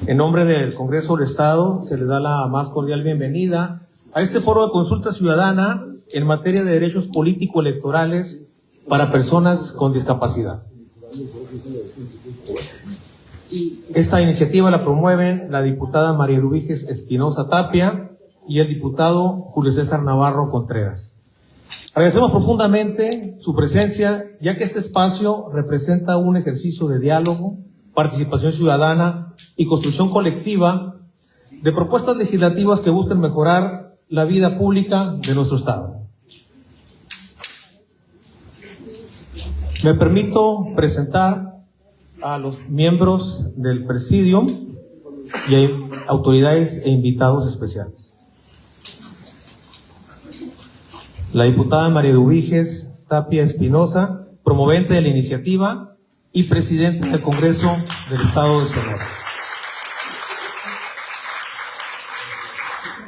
En nombre del Congreso del Estado, se le da la más cordial bienvenida a este foro de consulta ciudadana en materia de derechos político-electorales para personas con discapacidad. Esta iniciativa la promueven la diputada María Eduviges Espinosa Tapia y el diputado Julio César Navarro Contreras. Agradecemos profundamente su presencia, ya que este espacio representa un ejercicio de diálogo, participación ciudadana y construcción colectiva de propuestas legislativas que busquen mejorar la vida pública de nuestro Estado. Me permito presentar a los miembros del Presidium y a autoridades e invitados especiales. La diputada María Eduviges Tapia Espinosa, promovente de la iniciativa y presidente del Congreso del Estado de Sonora.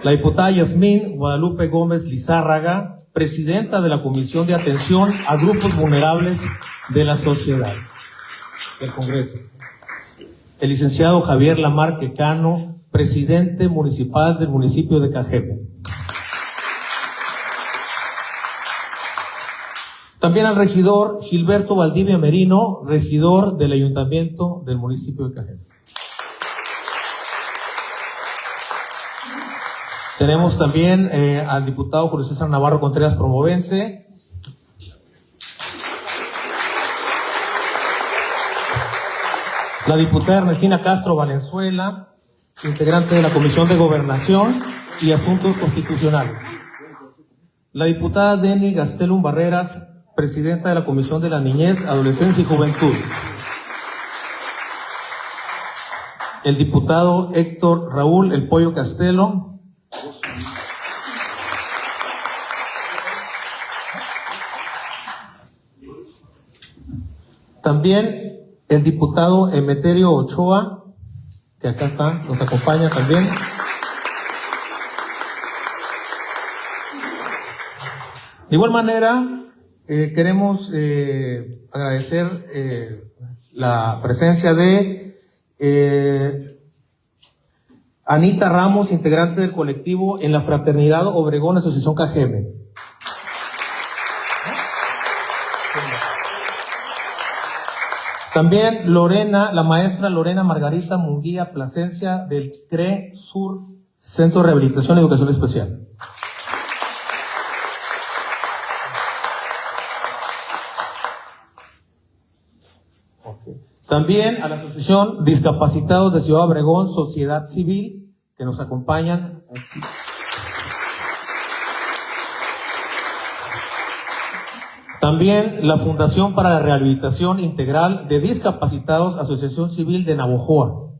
La diputada Yasmín Guadalupe Gómez Lizárraga, presidenta de la Comisión de Atención a Grupos Vulnerables de la Sociedad del Congreso. El licenciado Javier Lamarque Cano, presidente municipal del municipio de Cajeme. También al regidor Gilberto Valdivia Merino, regidor del Ayuntamiento del municipio de Cajeme. Tenemos también al diputado Julio César Navarro Contreras, promovente. La diputada Ernestina Castro Valenzuela, integrante de la Comisión de Gobernación y Asuntos Constitucionales. La diputada Deni Gastelum Barreras, presidenta de la Comisión de la Niñez, Adolescencia y Juventud. El diputado Héctor Raúl El Pollo Castelo. También el diputado Emeterio Ochoa, que acá está, nos acompaña también. De igual manera, queremos agradecer la presencia de Anita Ramos, integrante del colectivo en la Fraternidad Obregón Asociación Cajeme. También Lorena, la maestra Lorena Margarita Munguía Plasencia del CRE Sur, Centro de Rehabilitación y Educación Especial. También a la Asociación Discapacitados de Ciudad Obregón, Sociedad Civil, que nos acompañan aquí. También la Fundación para la Rehabilitación Integral de Discapacitados, Asociación Civil de Navojoa.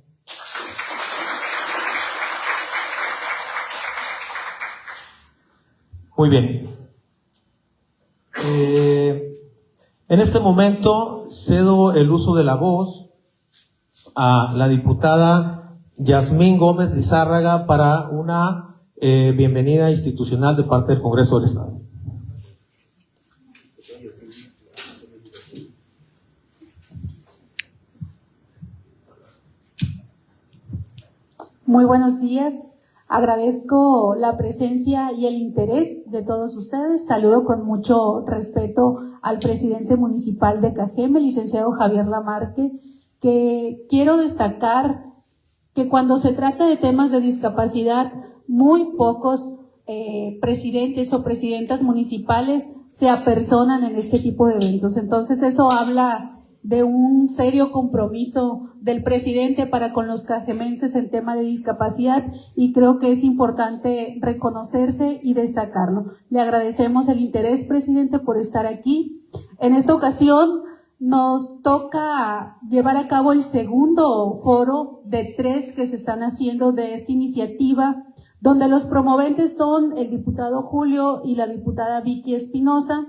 Muy bien. En este momento cedo el uso de la voz a la diputada Yasmín Gómez Lizárraga para una bienvenida institucional de parte del Congreso del Estado. Muy buenos días. Agradezco la presencia y el interés de todos ustedes. Saludo con mucho respeto al presidente municipal de Cajeme, el licenciado Javier Lamarque, que quiero destacar que cuando se trata de temas de discapacidad, muy pocos presidentes o presidentas municipales se apersonan en este tipo de eventos. Entonces eso habla de un serio compromiso del presidente para con los cajemenses en tema de discapacidad, y creo que es importante reconocerse y destacarlo. Le agradecemos el interés, presidente, por estar aquí. En esta ocasión nos toca llevar a cabo el segundo foro de 3 que se están haciendo de esta iniciativa, donde los promoventes son el diputado Julio y la diputada Vicky Espinosa,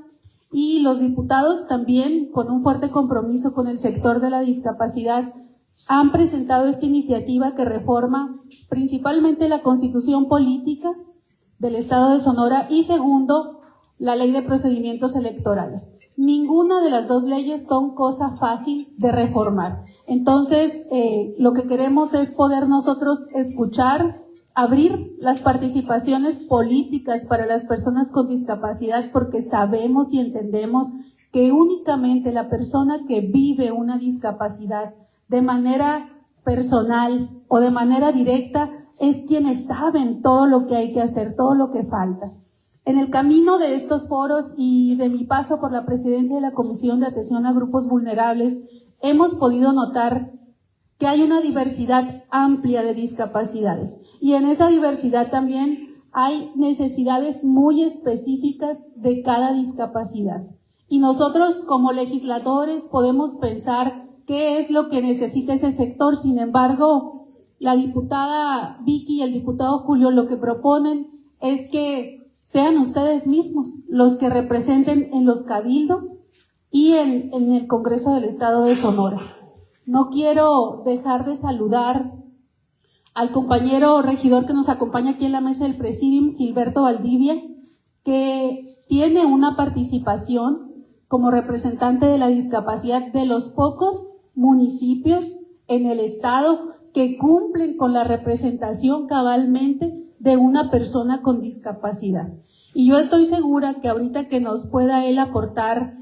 y los diputados también, con un fuerte compromiso con el sector de la discapacidad, han presentado esta iniciativa que reforma principalmente la Constitución Política del Estado de Sonora y segundo, la Ley de Procedimientos Electorales. Ninguna de las dos leyes son cosa fácil de reformar. Entonces, lo que queremos es poder nosotros escuchar, abrir las participaciones políticas para las personas con discapacidad, porque sabemos y entendemos que únicamente la persona que vive una discapacidad de manera personal o de manera directa es quienes saben todo lo que hay que hacer, todo lo que falta. En el camino de estos foros y de mi paso por la presidencia de la Comisión de Atención a Grupos Vulnerables, hemos podido notar que hay una diversidad amplia de discapacidades, y en esa diversidad también hay necesidades muy específicas de cada discapacidad. Y nosotros como legisladores podemos pensar qué es lo que necesita ese sector. Sin embargo, la diputada Vicky y el diputado Julio lo que proponen es que sean ustedes mismos los que representen en los cabildos y en el Congreso del Estado de Sonora. No quiero dejar de saludar al compañero regidor que nos acompaña aquí en la mesa del Presidium, Gilberto Valdivia, que tiene una participación como representante de la discapacidad de los pocos municipios en el estado que cumplen con la representación cabalmente de una persona con discapacidad. Y yo estoy segura que ahorita que nos pueda él aportar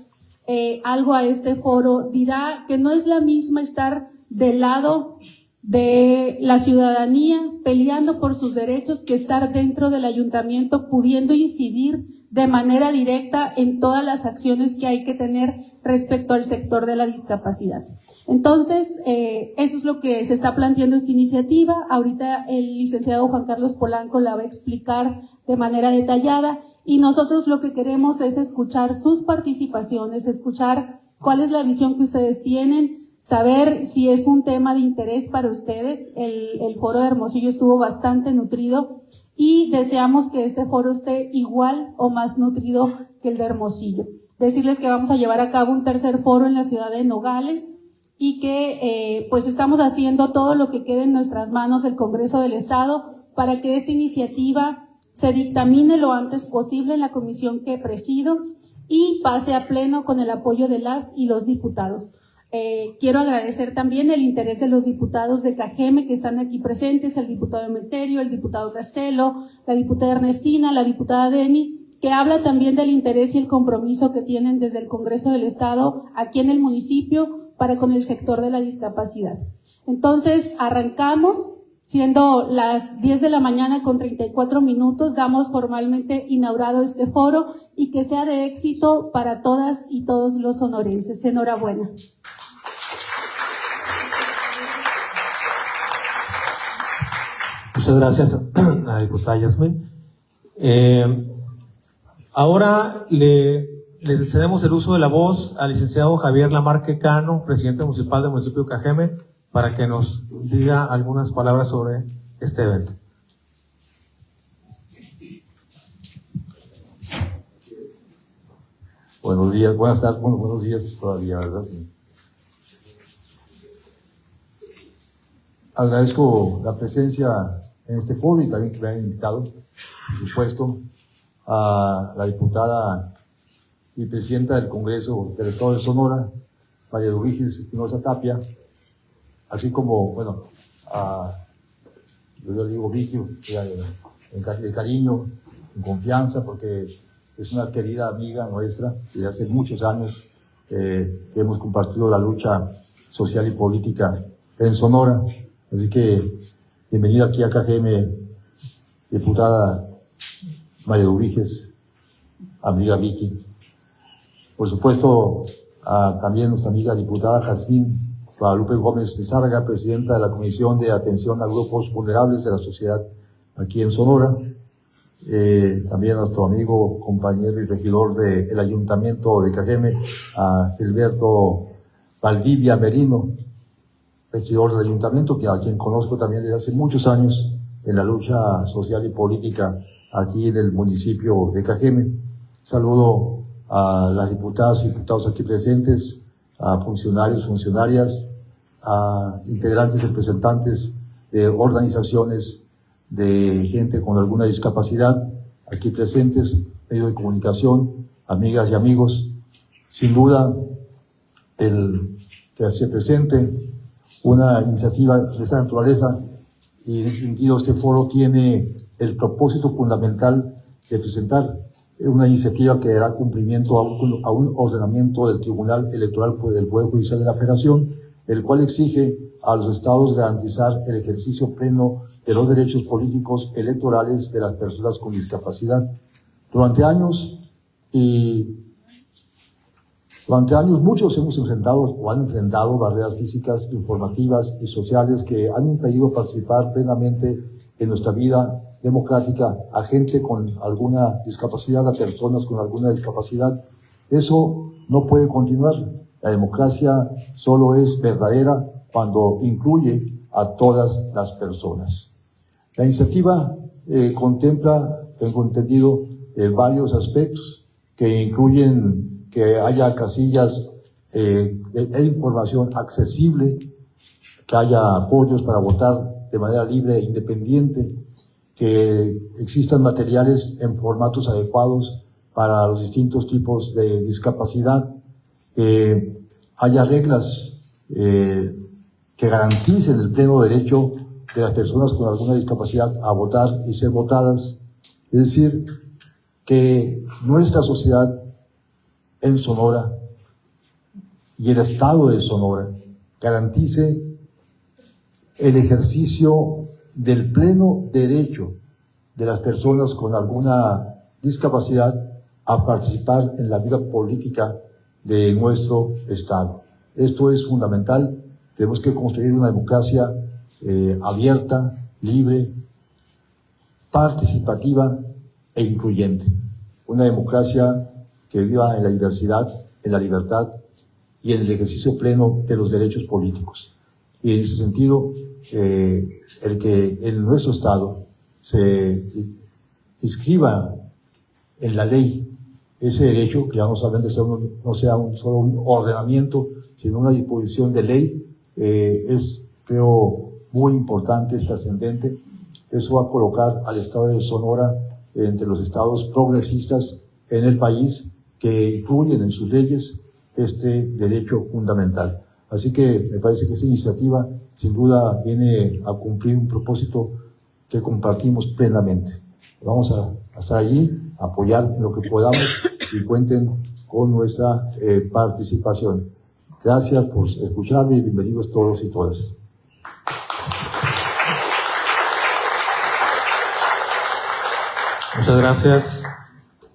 algo a este foro, dirá que no es la misma estar del lado de la ciudadanía peleando por sus derechos que estar dentro del ayuntamiento pudiendo incidir de manera directa en todas las acciones que hay que tener respecto al sector de la discapacidad. Entonces, eso es lo que se está planteando esta iniciativa. Ahorita el licenciado Juan Carlos Polanco la va a explicar de manera detallada, y nosotros lo que queremos es escuchar sus participaciones, escuchar cuál es la visión que ustedes tienen, saber si es un tema de interés para ustedes. El foro de Hermosillo estuvo bastante nutrido y deseamos que este foro esté igual o más nutrido que el de Hermosillo. Decirles que vamos a llevar a cabo un tercer foro en la ciudad de Nogales y que pues estamos haciendo todo lo que quede en nuestras manos del Congreso del Estado para que esta iniciativa se dictamine lo antes posible en la comisión que presido y pase a pleno con el apoyo de las y los diputados. Quiero agradecer también el interés de los diputados de Cajeme que están aquí presentes, el diputado Emeterio, el diputado Castelo, la diputada Ernestina, la diputada Deni, que habla también del interés y el compromiso que tienen desde el Congreso del Estado aquí en el municipio para con el sector de la discapacidad. Entonces, arrancamos, siendo las 10 de la mañana con 34 minutos, damos formalmente inaugurado este foro y que sea de éxito para todas y todos los sonorenses. Enhorabuena. Muchas gracias a la diputada Yasmín. Ahora le cedemos el uso de la voz al licenciado Javier Lamarque Cano, presidente municipal del municipio de Cajeme, para que nos diga algunas palabras sobre este evento. Buenos días, buenas tardes, bueno, buenos días todavía, ¿verdad? Sí. Agradezco la presencia en este foro y también que me hayan invitado, por supuesto, a la diputada y presidenta del Congreso del Estado de Sonora, María Eduviges Espinosa Tapia, así como, bueno, yo le digo Vicky, de cariño, en confianza, porque es una querida amiga nuestra desde hace muchos años que hemos compartido la lucha social y política en Sonora. Así que bienvenida aquí a Cajeme, diputada María Eduviges, amiga Vicky. Por supuesto, también nuestra amiga diputada Jazmín Guadalupe Gómez Lizárraga, presidenta de la Comisión de Atención a Grupos Vulnerables de la Sociedad aquí en Sonora. También a nuestro amigo, compañero y regidor del Ayuntamiento de Cajeme, a Gilberto Valdivia Merino, regidor del Ayuntamiento, a quien conozco también desde hace muchos años en la lucha social y política aquí en el municipio de Cajeme. Saludo a las diputadas y diputados aquí presentes, a funcionarios, funcionarias, a integrantes, representantes de organizaciones de gente con alguna discapacidad aquí presentes, medios de comunicación, amigas y amigos. sin duda, el que se presente una iniciativa de esa naturaleza, y en ese sentido este foro tiene el propósito fundamental de presentar una iniciativa que dará cumplimiento a un ordenamiento del Tribunal Electoral del Poder Judicial de la Federación, el cual exige a los estados garantizar el ejercicio pleno de los derechos políticos electorales de las personas con discapacidad. Durante años muchos hemos enfrentado o han enfrentado barreras físicas, informativas y sociales que han impedido participar plenamente en nuestra vida democrática a gente con alguna discapacidad, a personas con alguna discapacidad. Eso no puede continuar. La democracia solo es verdadera cuando incluye a todas las personas. La iniciativa contempla, tengo entendido, varios aspectos que incluyen que haya casillas de información accesible, que haya apoyos para votar de manera libre e independiente, que existan materiales en formatos adecuados para los distintos tipos de discapacidad, que haya reglas que garanticen el pleno derecho de las personas con alguna discapacidad a votar y ser votadas. Es decir, que nuestra sociedad en Sonora y el Estado de Sonora garantice el ejercicio del pleno derecho de las personas con alguna discapacidad a participar en la vida política de nuestro Estado. Esto es fundamental. Tenemos que construir una democracia abierta, libre, participativa e incluyente. Una democracia que viva en la diversidad, en la libertad y en el ejercicio pleno de los derechos políticos. Y en ese sentido, el que en nuestro Estado se inscriba en la ley ese derecho, que ya no saben que no sea solo un ordenamiento, sino una disposición de ley, es, creo, muy importante, es trascendente. Eso va a colocar al Estado de Sonora entre los estados progresistas en el país que incluyen en sus leyes este derecho fundamental. Así que me parece que esta iniciativa sin duda viene a cumplir un propósito que compartimos plenamente. Vamos a estar allí, a apoyar en lo que podamos y cuenten con nuestra participación. Gracias por escucharme y bienvenidos todos y todas. Muchas gracias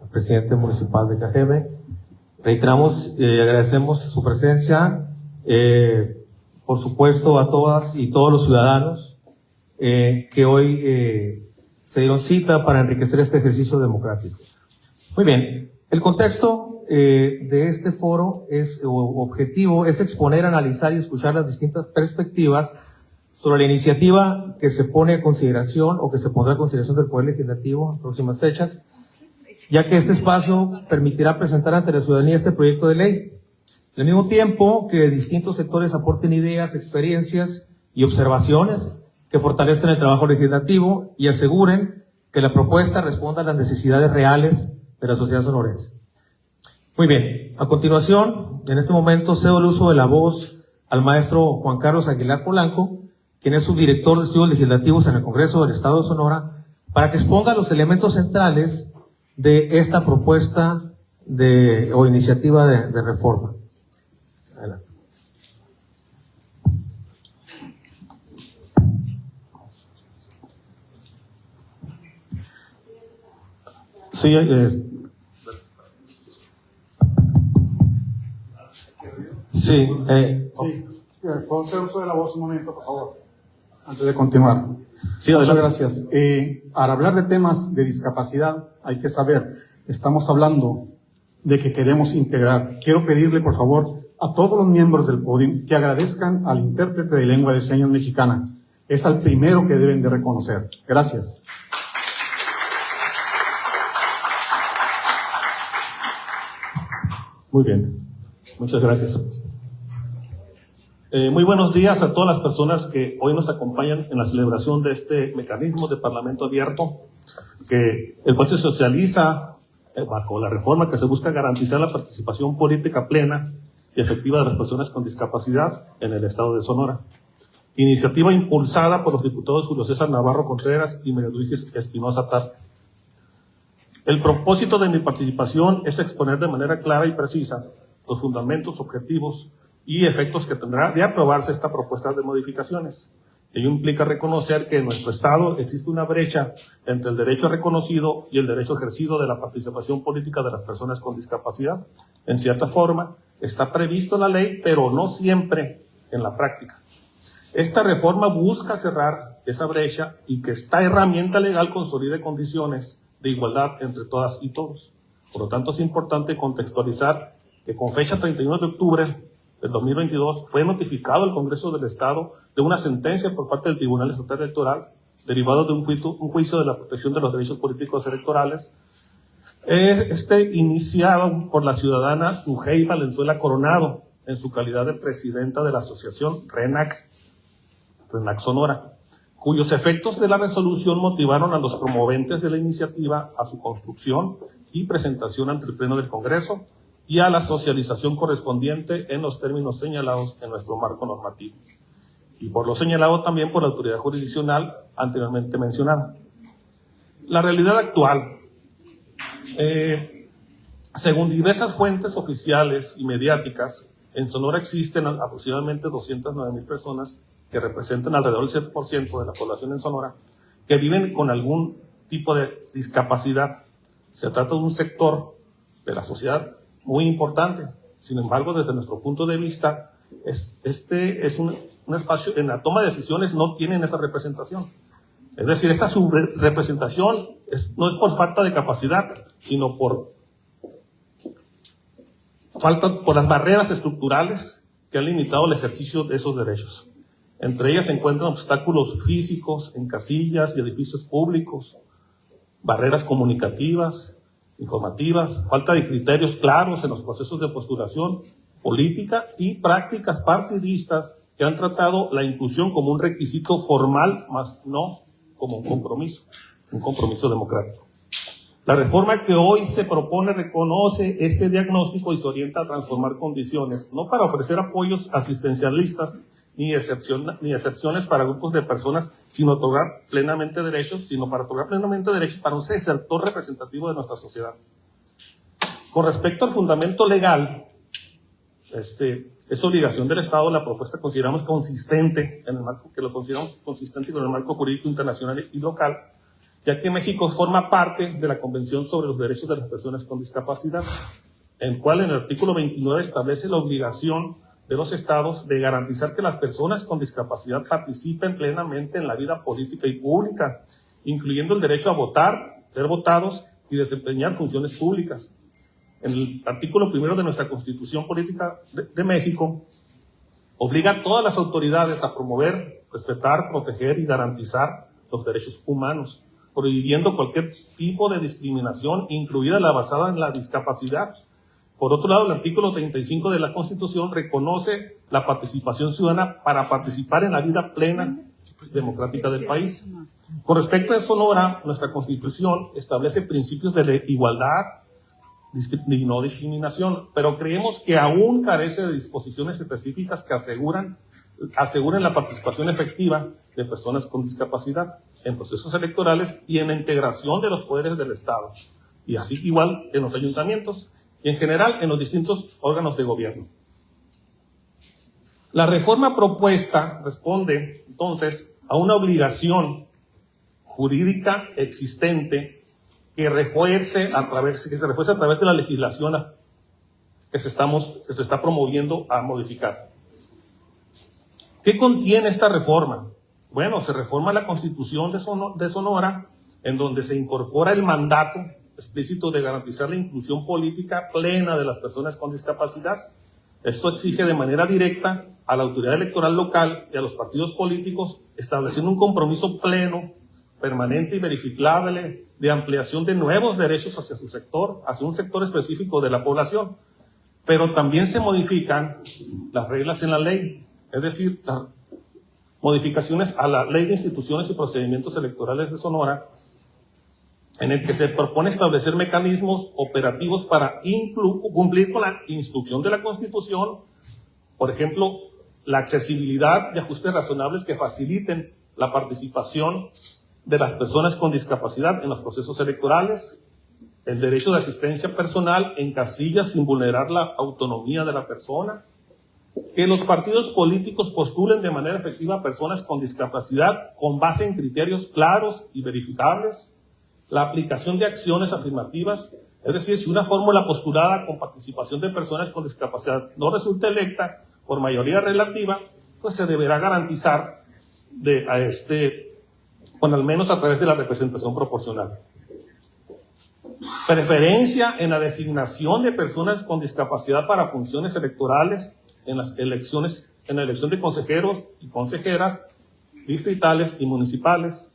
al presidente municipal de Cajeme. Reiteramos y agradecemos su presencia, por supuesto a todas y todos los ciudadanos que hoy se dieron cita para enriquecer este ejercicio democrático. Muy bien, el contexto de este foro objetivo es exponer, analizar y escuchar las distintas perspectivas sobre la iniciativa que se pone a consideración o que se pondrá a consideración del Poder Legislativo en próximas fechas, ya que este espacio permitirá presentar ante la ciudadanía este proyecto de ley. Al mismo tiempo que distintos sectores aporten ideas, experiencias y observaciones que fortalezcan el trabajo legislativo y aseguren que la propuesta responda a las necesidades reales de la sociedad sonorense. Muy bien, a continuación, en este momento cedo el uso de la voz al maestro Juan Carlos Aguilar Polanco, quien es subdirector de estudios legislativos en el Congreso del Estado de Sonora, para que exponga los elementos centrales de esta propuesta o iniciativa de reforma. Adelante. Sí, sí, ¿puedo hacer uso de la voz un momento, por favor? Antes de continuar. Sí, muchas gracias. Para hablar de temas de discapacidad, hay que saber, estamos hablando de que queremos integrar. Quiero pedirle, por favor, a todos los miembros del podio que agradezcan al intérprete de lengua de señas mexicana. Es al primero que deben de reconocer. Gracias. Muy bien, muchas gracias. Muy buenos días a todas las personas que hoy nos acompañan en la celebración de este mecanismo de Parlamento abierto, el cual se socializa bajo la reforma que se busca garantizar la participación política plena y efectiva de las personas con discapacidad en el estado de Sonora. Iniciativa impulsada por los diputados Julio César Navarro Contreras y María Luis Espinosa Tapia. El propósito de mi participación es exponer de manera clara y precisa los fundamentos, objetivos y efectos que tendrá de aprobarse esta propuesta de modificaciones. Ello implica reconocer que en nuestro Estado existe una brecha entre el derecho reconocido y el derecho ejercido de la participación política de las personas con discapacidad. En cierta forma, está previsto en la ley, pero no siempre en la práctica. Esta reforma busca cerrar esa brecha y que esta herramienta legal consolide condiciones de igualdad entre todas y todos. Por lo tanto, es importante contextualizar que con fecha 31 de octubre del 2022 fue notificado al Congreso del Estado de una sentencia por parte del Tribunal Estatal Electoral derivado de un juicio de la protección de los derechos políticos electorales, iniciado por la ciudadana Sujei Valenzuela Coronado en su calidad de presidenta de la asociación RENAC Sonora, cuyos efectos de la resolución motivaron a los promoventes de la iniciativa a su construcción y presentación ante el Pleno del Congreso y a la socialización correspondiente en los términos señalados en nuestro marco normativo, y por lo señalado también por la autoridad jurisdiccional anteriormente mencionada. La realidad actual, según diversas fuentes oficiales y mediáticas, en Sonora existen aproximadamente 209,000 personas que representan alrededor del 7% de la población en Sonora, que viven con algún tipo de discapacidad. Se trata de un sector de la sociedad muy importante. Sin embargo, desde nuestro punto de vista, este es un espacio, en la toma de decisiones no tienen esa representación. Es decir, esta subrepresentación no es por falta de capacidad, sino por las barreras estructurales que han limitado el ejercicio de esos derechos. Entre ellas se encuentran obstáculos físicos en casillas y edificios públicos, barreras comunicativas, informativas, falta de criterios claros en los procesos de postulación política y prácticas partidistas que han tratado la inclusión como un requisito formal, más no como un compromiso democrático. La reforma que hoy se propone reconoce este diagnóstico y se orienta a transformar condiciones, no para ofrecer apoyos asistencialistas ni excepciones para grupos de personas, sino otorgar plenamente derechos, para un sector representativo de nuestra sociedad. Con respecto al fundamento legal, es obligación del Estado, la propuesta consideramos consistente con el marco jurídico internacional y local, ya que México forma parte de la Convención sobre los Derechos de las Personas con Discapacidad, el cual en el artículo 29 establece la obligación de los estados de garantizar que las personas con discapacidad participen plenamente en la vida política y pública, incluyendo el derecho a votar, ser votados y desempeñar funciones públicas. En el artículo 1 de nuestra Constitución Política de México, obliga a todas las autoridades a promover, respetar, proteger y garantizar los derechos humanos, prohibiendo cualquier tipo de discriminación, incluida la basada en la discapacidad. Por otro lado, el artículo 35 de la Constitución reconoce la participación ciudadana para participar en la vida plena democrática del país. Con respecto a Sonora, nuestra Constitución establece principios de igualdad y no discriminación, pero creemos que aún carece de disposiciones específicas que aseguren la participación efectiva de personas con discapacidad en procesos electorales y en la integración de los poderes del Estado, y así igual en los ayuntamientos y en general en los distintos órganos de gobierno. La reforma propuesta responde entonces a una obligación jurídica existente que se refuerce a través de la legislación que se está promoviendo a modificar. ¿Qué contiene esta reforma? Bueno, se reforma la Constitución de Sonora, en donde se incorpora el mandato explícito de garantizar la inclusión política plena de las personas con discapacidad. Esto exige de manera directa a la autoridad electoral local y a los partidos políticos, estableciendo un compromiso pleno, permanente y verificable de ampliación de nuevos derechos hacia su sector, hacia un sector específico de la población. Pero también se modifican las reglas en la ley, es decir, las modificaciones a la Ley de Instituciones y Procedimientos Electorales de Sonora, en el que se propone establecer mecanismos operativos para cumplir con la instrucción de la Constitución, por ejemplo, la accesibilidad y ajustes razonables que faciliten la participación de las personas con discapacidad en los procesos electorales, el derecho de asistencia personal en casillas sin vulnerar la autonomía de la persona, que los partidos políticos postulen de manera efectiva a personas con discapacidad con base en criterios claros y verificables, la aplicación de acciones afirmativas, es decir, si una fórmula postulada con participación de personas con discapacidad no resulta electa por mayoría relativa, pues se deberá garantizar con al menos a través de la representación proporcional. Preferencia en la designación de personas con discapacidad para funciones electorales en las elecciones, en la elección de consejeros y consejeras distritales y municipales.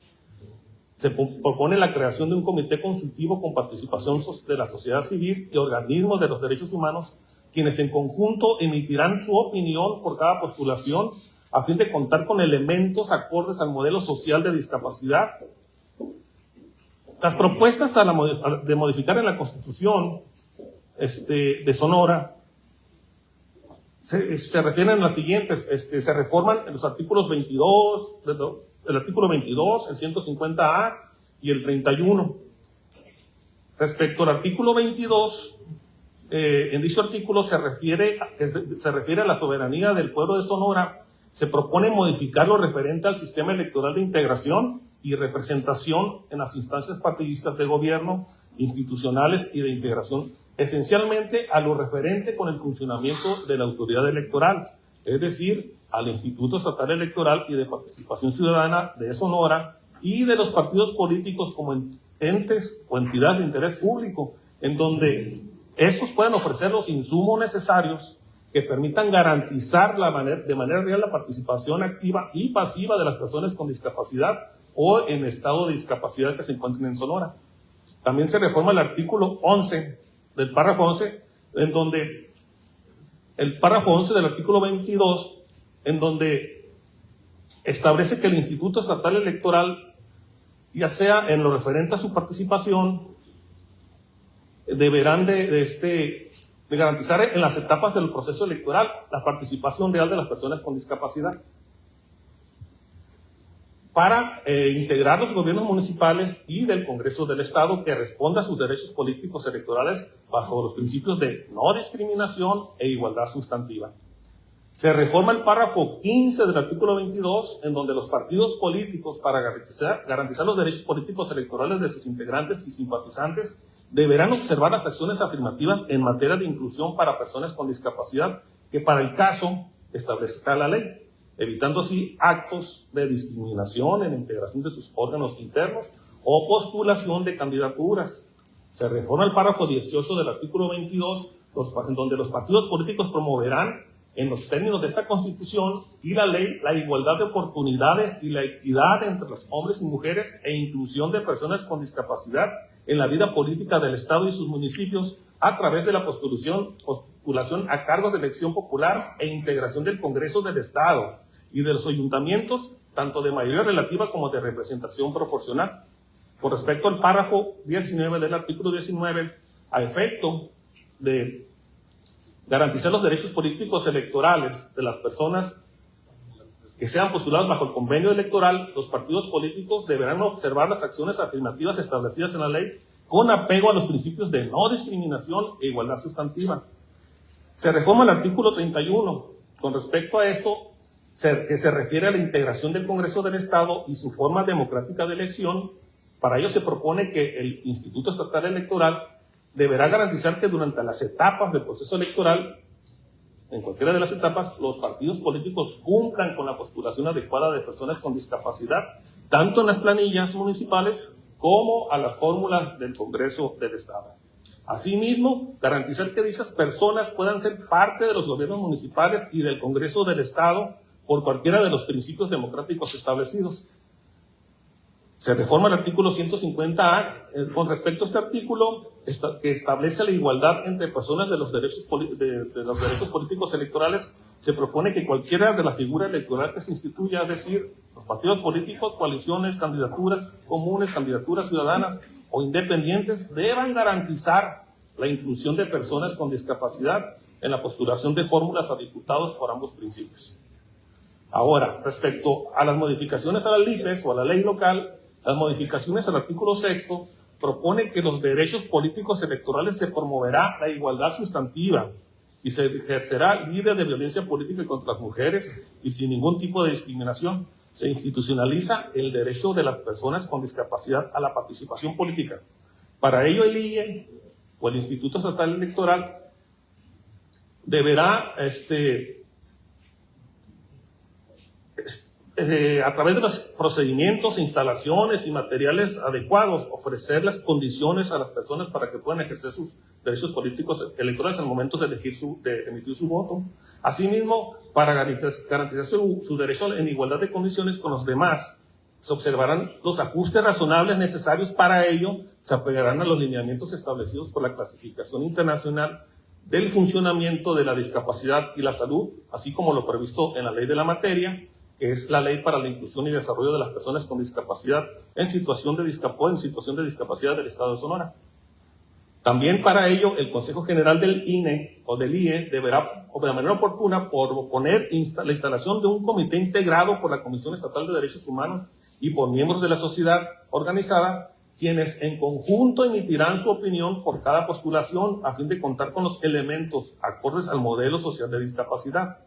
Se propone la creación de un comité consultivo con participación de la sociedad civil y organismos de los derechos humanos, quienes en conjunto emitirán su opinión por cada postulación a fin de contar con elementos acordes al modelo social de discapacidad. Las propuestas de modificar en la Constitución de Sonora se refieren a las siguientes. Se reforman en los artículos 22, el artículo 22, el 150A y el 31. Respecto al artículo 22, en dicho artículo se refiere a la soberanía del pueblo de Sonora. Se propone modificar lo referente al sistema electoral de integración y representación en las instancias partidistas de gobierno, institucionales y de integración, esencialmente a lo referente con el funcionamiento de la autoridad electoral, es decir, al Instituto Estatal Electoral y de Participación Ciudadana de Sonora y de los partidos políticos como entes o entidades de interés público, en donde estos pueden ofrecer los insumos necesarios que permitan garantizar de manera real la participación activa y pasiva de las personas con discapacidad o en estado de discapacidad que se encuentren en Sonora. También se reforma el artículo 11 del párrafo 11, en donde el párrafo 11 del artículo 22, en donde establece que el Instituto Estatal Electoral, ya sea en lo referente a su participación, deberán de garantizar en las etapas del proceso electoral la participación real de las personas con discapacidad para integrar los gobiernos municipales y del Congreso del Estado que responda a sus derechos políticos electorales bajo los principios de no discriminación e igualdad sustantiva. Se reforma el párrafo 15 del artículo 22, en donde los partidos políticos, para garantizar los derechos políticos electorales de sus integrantes y simpatizantes, deberán observar las acciones afirmativas en materia de inclusión para personas con discapacidad que para el caso establezca la ley, evitando así actos de discriminación en la integración de sus órganos internos o postulación de candidaturas. Se reforma el párrafo 18 del artículo 22, en donde los partidos políticos promoverán, en los términos de esta Constitución y la ley, la igualdad de oportunidades y la equidad entre los hombres y mujeres e inclusión de personas con discapacidad en la vida política del Estado y sus municipios a través de la postulación a cargos de elección popular e integración del Congreso del Estado y de los ayuntamientos, tanto de mayoría relativa como de representación proporcional. Con respecto al párrafo 19 del artículo 19, a efecto de garantizar los derechos políticos electorales de las personas que sean postuladas bajo el convenio electoral, los partidos políticos deberán observar las acciones afirmativas establecidas en la ley con apego a los principios de no discriminación e igualdad sustantiva. Se reforma el artículo 31. Con respecto a esto, que se refiere a la integración del Congreso del Estado y su forma democrática de elección. Para ello se propone que el Instituto Estatal Electoral deberá garantizar que durante las etapas del proceso electoral, en cualquiera de las etapas, los partidos políticos cumplan con la postulación adecuada de personas con discapacidad, tanto en las planillas municipales como a las fórmulas del Congreso del Estado. Asimismo, garantizar que dichas personas puedan ser parte de los gobiernos municipales y del Congreso del Estado por cualquiera de los principios democráticos establecidos. Se reforma el artículo 150A. Con respecto a este artículo, que establece la igualdad entre personas de los derechos políticos electorales, se propone que cualquiera de la figura electoral que se instituya, es decir, los partidos políticos, coaliciones, candidaturas comunes, candidaturas ciudadanas o independientes deban garantizar la inclusión de personas con discapacidad en la postulación de fórmulas a diputados por ambos principios. Ahora, respecto a las modificaciones a las LIPES o a la ley local, las modificaciones al artículo 6 propone que los derechos políticos electorales se promoverá la igualdad sustantiva y se ejercerá libre de violencia política contra las mujeres y sin ningún tipo de discriminación. Se institucionaliza el derecho de las personas con discapacidad a la participación política. Para ello, el IE o el Instituto Estatal Electoral deberá, a través de los procedimientos, instalaciones y materiales adecuados, ofrecer las condiciones a las personas para que puedan ejercer sus derechos políticos electorales al momento de emitir su voto. Asimismo, para garantizar su derecho en igualdad de condiciones con los demás, se observarán los ajustes razonables necesarios para ello, se apegarán a los lineamientos establecidos por la clasificación internacional del funcionamiento de la discapacidad y la salud, así como lo previsto en la ley de la materia, que es la Ley para la Inclusión y Desarrollo de las Personas con Discapacidad en situación de discapacidad del Estado de Sonora. También para ello, el Consejo General del INE o del IE deberá, de manera oportuna, proponer la instalación de un comité integrado por la Comisión Estatal de Derechos Humanos y por miembros de la sociedad organizada, quienes en conjunto emitirán su opinión por cada postulación a fin de contar con los elementos acordes al modelo social de discapacidad.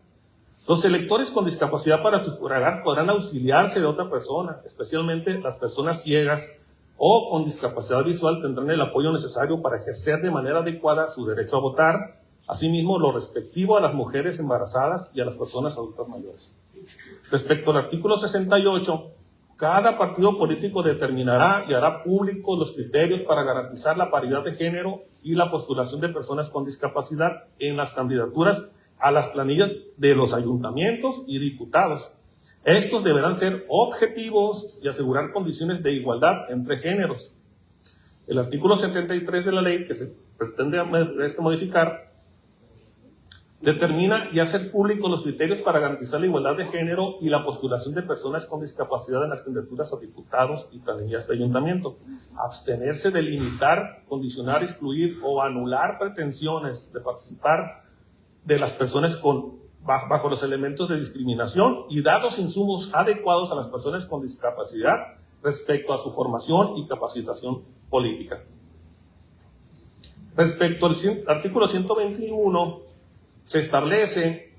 Los electores con discapacidad para sufragar podrán auxiliarse de otra persona, especialmente las personas ciegas o con discapacidad visual tendrán el apoyo necesario para ejercer de manera adecuada su derecho a votar, asimismo lo respectivo a las mujeres embarazadas y a las personas adultas mayores. Respecto al artículo 68, cada partido político determinará y hará públicos los criterios para garantizar la paridad de género y la postulación de personas con discapacidad en las candidaturas a las planillas de los ayuntamientos y diputados. Estos deberán ser objetivos y asegurar condiciones de igualdad entre géneros. El artículo 73 de la ley que se pretende modificar determina y hacer públicos los criterios para garantizar la igualdad de género y la postulación de personas con discapacidad en las candidaturas a diputados y planillas de ayuntamiento. Abstenerse de limitar, condicionar, excluir o anular pretensiones de participar de las personas bajo los elementos de discriminación y dados insumos adecuados a las personas con discapacidad respecto a su formación y capacitación política. Respecto al artículo 121, se establece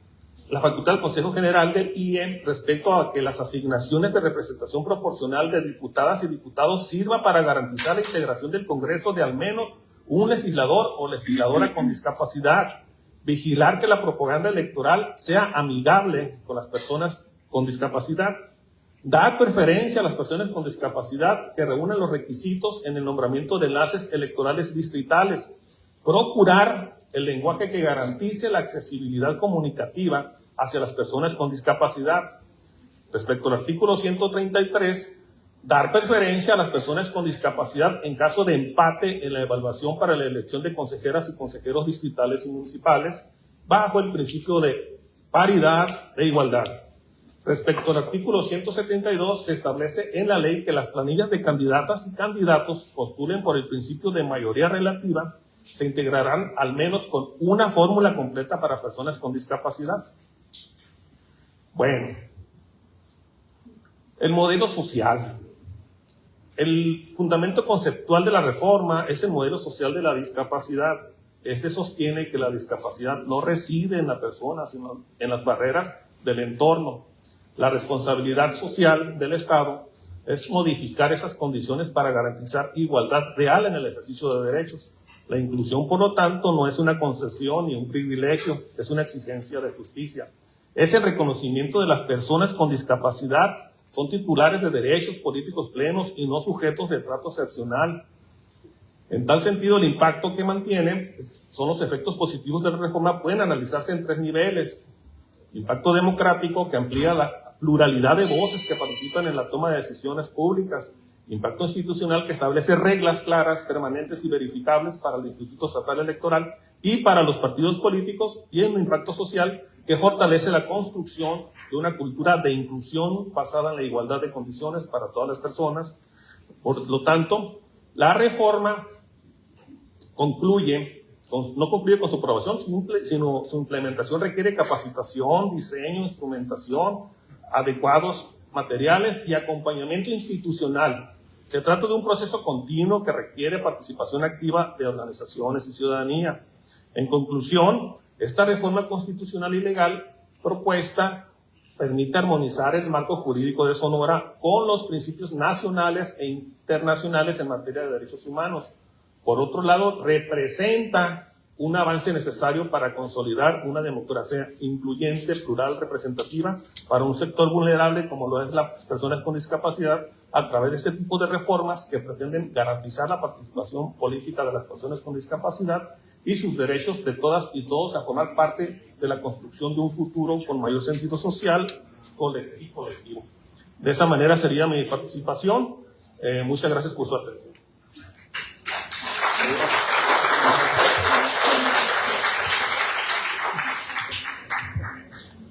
la facultad del Consejo General del IE respecto a que las asignaciones de representación proporcional de diputadas y diputados sirva para garantizar la integración del Congreso de al menos un legislador o legisladora con discapacidad. Vigilar que la propaganda electoral sea amigable con las personas con discapacidad. Dar preferencia a las personas con discapacidad que reúnan los requisitos en el nombramiento de enlaces electorales distritales. Procurar el lenguaje que garantice la accesibilidad comunicativa hacia las personas con discapacidad. Respecto al artículo 133, dar preferencia a las personas con discapacidad en caso de empate en la evaluación para la elección de consejeras y consejeros distritales y municipales, bajo el principio de paridad e igualdad. Respecto al artículo 172, se establece en la ley que las planillas de candidatas y candidatos postulen por el principio de mayoría relativa, se integrarán al menos con una fórmula completa para personas con discapacidad. Bueno, el modelo social. El fundamento conceptual de la reforma es el modelo social de la discapacidad. Este sostiene que la discapacidad no reside en la persona, sino en las barreras del entorno. La responsabilidad social del Estado es modificar esas condiciones para garantizar igualdad real en el ejercicio de derechos. La inclusión, por lo tanto, no es una concesión ni un privilegio, es una exigencia de justicia. Es el reconocimiento de las personas con discapacidad, son titulares de derechos políticos plenos y no sujetos de trato excepcional. En tal sentido, el impacto que mantiene son los efectos positivos de la reforma, pueden analizarse en 3 niveles. Impacto democrático, que amplía la pluralidad de voces que participan en la toma de decisiones públicas. Impacto institucional, que establece reglas claras, permanentes y verificables para el Instituto Estatal Electoral y para los partidos políticos. Y un impacto social, que fortalece la construcción de una cultura de inclusión basada en la igualdad de condiciones para todas las personas. Por lo tanto, La reforma no concluye con su aprobación, sino su implementación requiere capacitación, diseño, instrumentación, adecuados materiales y acompañamiento institucional. Se trata de un proceso continuo que requiere participación activa de organizaciones y ciudadanía. En conclusión, esta reforma constitucional y legal propuesta permite armonizar el marco jurídico de Sonora con los principios nacionales e internacionales en materia de derechos humanos. Por otro lado, representa un avance necesario para consolidar una democracia incluyente, plural, representativa para un sector vulnerable como lo es las personas con discapacidad, a través de este tipo de reformas que pretenden garantizar la participación política de las personas con discapacidad y sus derechos de todas y todos a formar parte de la construcción de un futuro con mayor sentido social y colectivo. De esa manera sería mi participación. Muchas gracias por su atención.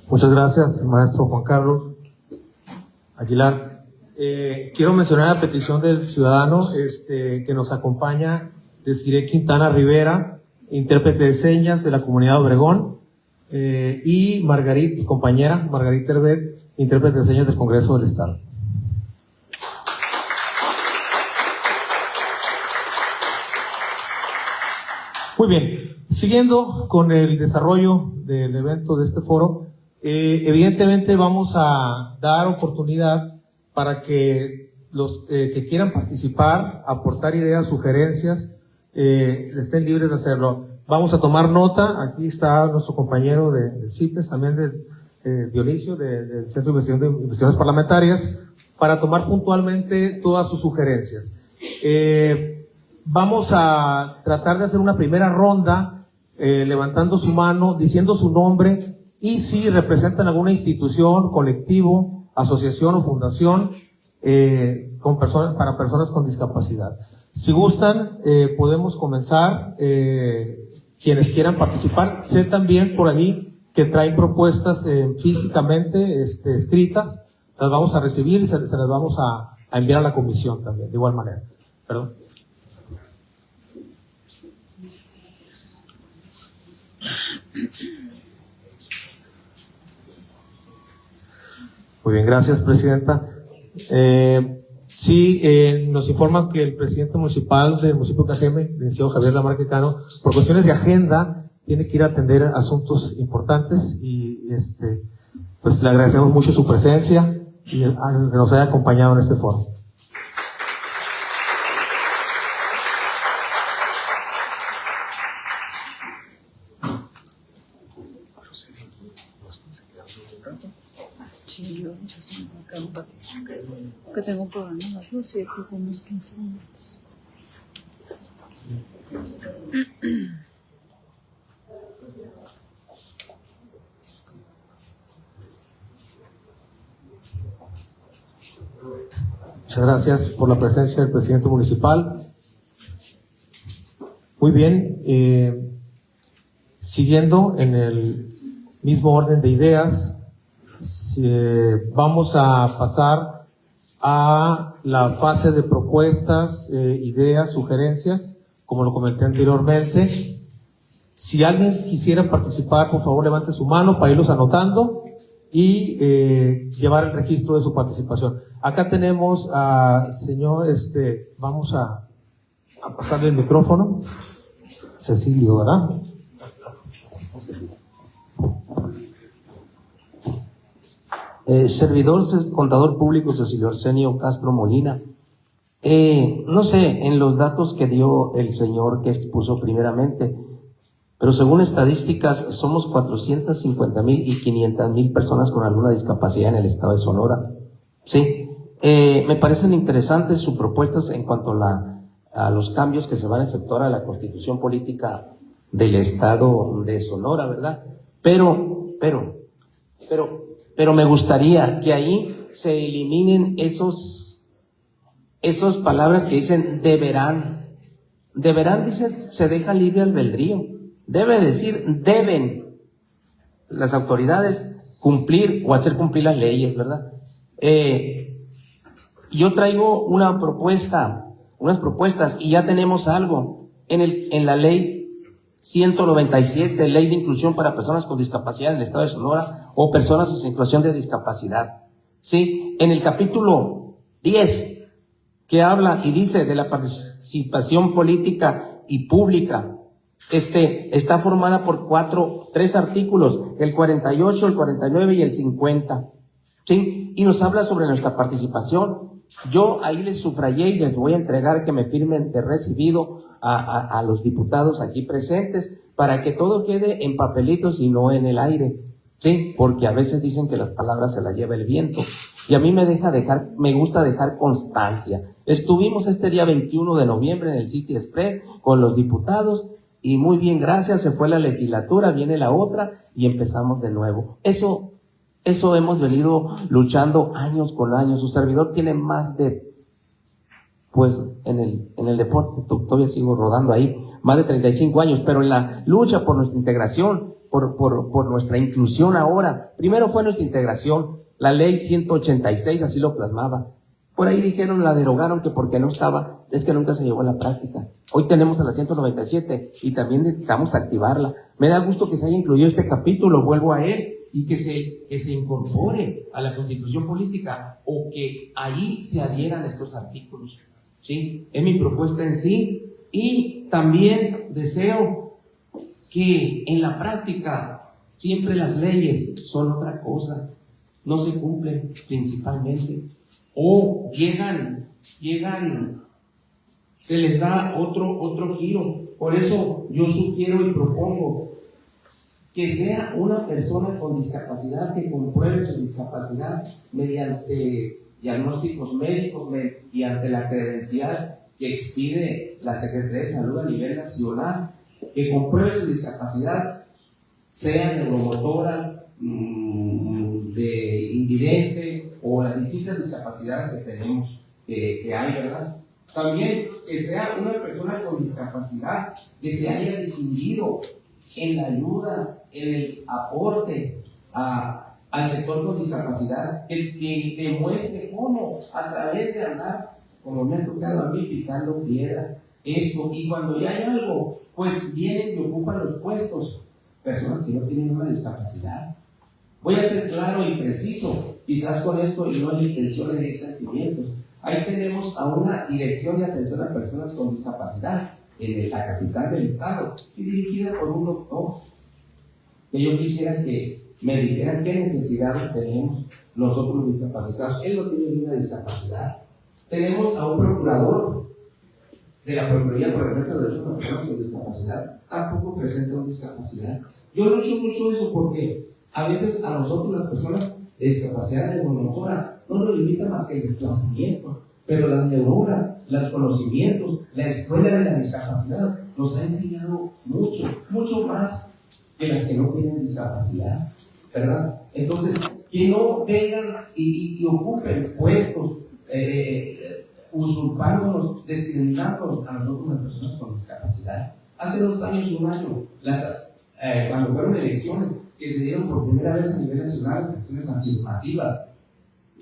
Muchas gracias, maestro Juan Carlos Aguilar. Quiero mencionar la petición del ciudadano que nos acompaña, Desiree Quintana Rivera, intérprete de señas de la Comunidad de Obregón, y compañera Margarita Herbet, intérprete de señas del Congreso del Estado. Muy bien, siguiendo con el desarrollo del evento de este foro, evidentemente vamos a dar oportunidad para que los que quieran participar, aportar ideas, sugerencias, estén libres de hacerlo. Vamos a tomar nota. Aquí está nuestro compañero del CIPES, también de Dionisio, del Centro de Investigaciones Parlamentarias, para tomar puntualmente todas sus sugerencias. Vamos a tratar de hacer una primera ronda, levantando su mano, diciendo su nombre y si representan alguna institución, colectivo, asociación o fundación para personas con discapacidad. Si gustan, podemos comenzar. Quienes quieran participar, sé también por ahí que traen propuestas físicamente escritas, las vamos a recibir y se las vamos a enviar a la comisión también, de igual manera. Perdón. Muy bien, gracias, presidenta. Sí, nos informan que el presidente municipal del municipio de Cajeme, el licenciado Javier Lamarque Cano, por cuestiones de agenda, tiene que ir a atender asuntos importantes y pues le agradecemos mucho su presencia y que nos haya acompañado en este foro. Sí, yo soy un rato. Que tengo un programa a las 12 y con unos 15 minutos. Muchas gracias por la presencia del presidente municipal. Muy bien, siguiendo en el mismo orden de ideas, vamos a pasar a la fase de propuestas, ideas, sugerencias, como lo comenté anteriormente. Si alguien quisiera participar, por favor levante su mano para irlos anotando y llevar el registro de su participación. Acá tenemos a señor, vamos a pasarle el micrófono. Cecilio, ¿verdad? Servidor, contador público Cecilio Arsenio Castro Molina. No sé, en los datos que dio el señor que expuso primeramente, pero según estadísticas somos 450,000 y 500,000 personas con alguna discapacidad en el estado de Sonora. Sí, me parecen interesantes sus propuestas en cuanto a los cambios que se van a efectuar a la constitución política del estado de Sonora, ¿verdad? Pero me gustaría que ahí se eliminen esas palabras que dicen deberán. Deberán, dice, se deja libre albedrío. Debe decir, deben las autoridades cumplir o hacer cumplir las leyes, ¿verdad? Yo traigo una propuesta unas propuestas y ya tenemos algo en la ley 197, Ley de Inclusión para Personas con Discapacidad en el Estado de Sonora o personas en situación de discapacidad. Sí, en el capítulo 10, que habla y dice de la participación política y pública, está formada por 3 artículos, el 48, el 49 y el 50, ¿sí? Y nos habla sobre nuestra participación. Yo ahí les subrayé y les voy a entregar que me firmen de recibido a los diputados aquí presentes para que todo quede en papelitos y no en el aire, ¿sí? Porque a veces dicen que las palabras se las lleva el viento y a mí me gusta dejar constancia. Estuvimos este día 21 de noviembre en el City Express con los diputados y muy bien, gracias, se fue la legislatura, viene la otra y empezamos de nuevo. Eso hemos venido luchando años con años. Su servidor tiene más de, pues en el deporte, todavía sigo rodando ahí, más de 35 años, pero en la lucha por nuestra integración, por nuestra inclusión ahora, primero fue nuestra integración, la ley 186 así lo plasmaba. Por ahí dijeron, la derogaron que porque no estaba, es que nunca se llevó a la práctica. Hoy tenemos a la 197 y también necesitamos activarla. Me da gusto que se haya incluido este capítulo, vuelvo a él, y que se incorpore a la Constitución Política o que ahí se adhieran estos artículos, ¿sí? Es mi propuesta en sí. Y también deseo que en la práctica siempre las leyes son otra cosa, no se cumplen principalmente, o llegan, se les da otro giro. Por eso yo sugiero y propongo que sea una persona con discapacidad que compruebe su discapacidad mediante diagnósticos médicos y ante la credencial que expide la Secretaría de Salud a nivel nacional, que compruebe su discapacidad, sea neuromotora, de invidente o las distintas discapacidades que tenemos, que hay, ¿verdad? También que sea una persona con discapacidad que se haya distinguido en la ayuda, en el aporte al sector con discapacidad, que demuestre cómo a través de andar, como me ha tocado a mí, picando piedra, esto, y cuando ya hay algo, pues vienen y ocupan los puestos personas que no tienen una discapacidad. Voy a ser claro y preciso, quizás con esto y no en intenciones ni sentimientos. Ahí tenemos a una dirección de atención a personas con discapacidad en la capital del estado y dirigida por un doctor, que yo quisiera que me dijeran qué necesidades tenemos nosotros los discapacitados. Él no tiene ninguna discapacidad. Tenemos a un procurador de la Procuraduría por la Defensa de los Derechos de las Personas con Discapacidad, tampoco presenta una discapacidad. Yo lucho mucho eso porque a veces a nosotros las personas de discapacidad neuromotora no nos limita más que el desplazamiento, pero las neuronas, los conocimientos, la escuela de la discapacidad nos ha enseñado mucho más que las que no tienen discapacidad, ¿verdad? Entonces, que no vengan y ocupen puestos usurpándonos, discriminándonos a nosotros las personas con discapacidad. Hace 2 años, un año, cuando fueron elecciones que se dieron por primera vez a nivel nacional las acciones afirmativas,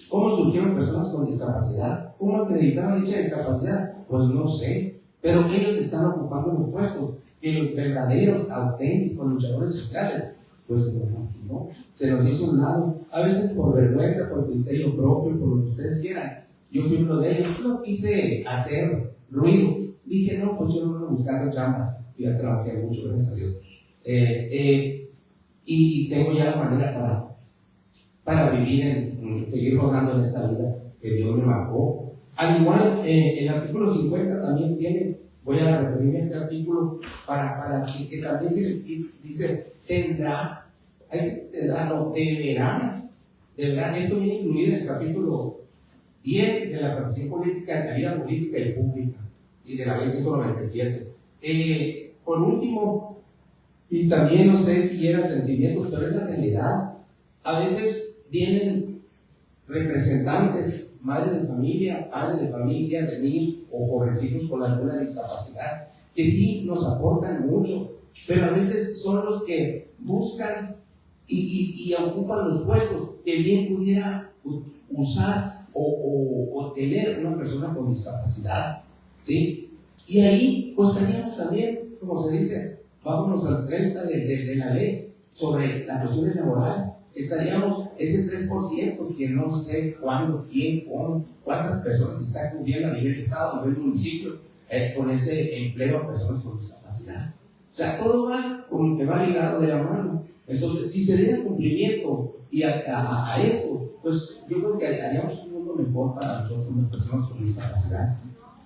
¿cómo surgieron personas con discapacidad? ¿Cómo acreditaron dicha discapacidad? Pues no sé, pero ellos están ocupando los puestos que los verdaderos, auténticos luchadores sociales, pues se nos imaginó, se nos hizo un lado, a veces por vergüenza, por criterio propio, por lo que ustedes quieran. Yo fui uno de ellos, no quise hacer ruido, dije no, pues yo no voy a buscar chambas, ya trabajé mucho, gracias a Dios. Y tengo ya la manera para vivir, seguir rodando en esta vida que Dios me marcó. Al igual, el artículo 50 también tiene, voy a referirme a este artículo para que también se dice, deberá, esto viene incluido en el capítulo 10 de la participación política en la vida política y pública, ¿sí? De la ley 197. Por último, y también no sé si era sentimiento, pero es la realidad. A veces vienen representantes, madres de familia, padres de familia, de niños o jovencitos con alguna discapacidad, que sí nos aportan mucho, pero a veces son los que buscan y ocupan los puestos que bien pudiera usar o tener una persona con discapacidad. ¿sí? Y ahí, pues teníamos también, como se dice, vámonos al 30 de la ley sobre las cuestiones laborales. Estaríamos ese 3% que no sé cuándo, quién, cómo, cuántas personas se están cubriendo a nivel estado, a nivel municipio, con ese empleo a personas con discapacidad. O sea, todo va como que va ligado de la mano. Entonces, si se diera cumplimiento y a esto, pues yo creo que haríamos un mundo mejor para nosotros, las personas con discapacidad.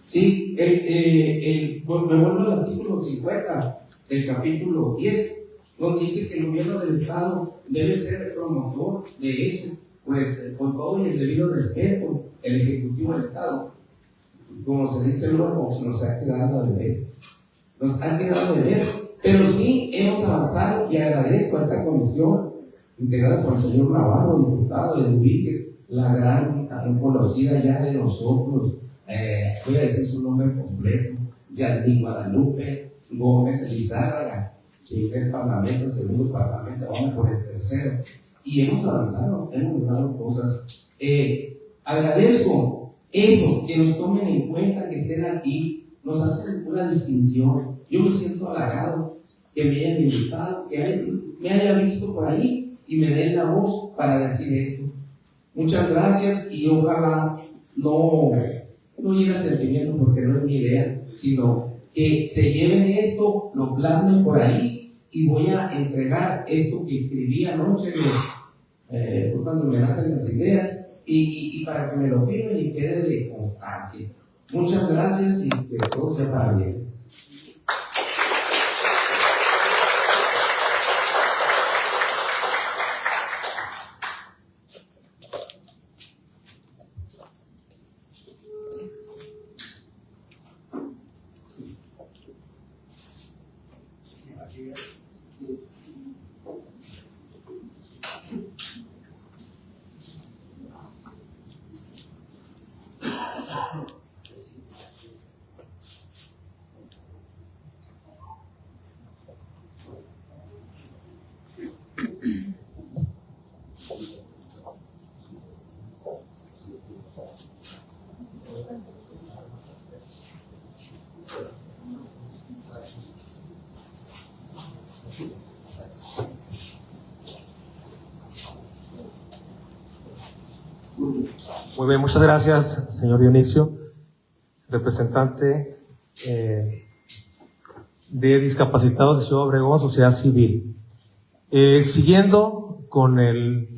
Sí, me vuelvo al artículo 50 del capítulo 10, donde dice que el gobierno del Estado debe ser el promotor de eso, pues con todo y el debido respeto, el Ejecutivo del Estado, como se dice luego, nos ha quedado de ver. Nos han quedado de ver, pero sí hemos avanzado y agradezco a esta comisión integrada por el señor Navarro, diputado de Ubique, la gran conocida ya de nosotros, voy a decir su nombre completo, Yadín Guadalupe Gómez Elizárraga, primer parlamento, segundo parlamento, vamos por el tercero, y hemos avanzado, hemos logrado cosas. Agradezco eso, que nos tomen en cuenta, que estén aquí, nos hacen una distinción. Yo me siento halagado que me hayan invitado, que me haya visto por ahí y me den la voz para decir esto. Muchas gracias y ojalá no llegue a sentimiento porque no es mi idea, sino que se lleven esto, lo plasmen por ahí y voy a entregar esto que escribí anoche cuando me nacen las ideas y para que me lo firmen y quede de constancia. Muchas gracias y que todo sea para bien. Muy bien, muchas gracias, señor Dionisio, representante de Discapacitados de Ciudad Obregón, Sociedad Civil. Siguiendo con el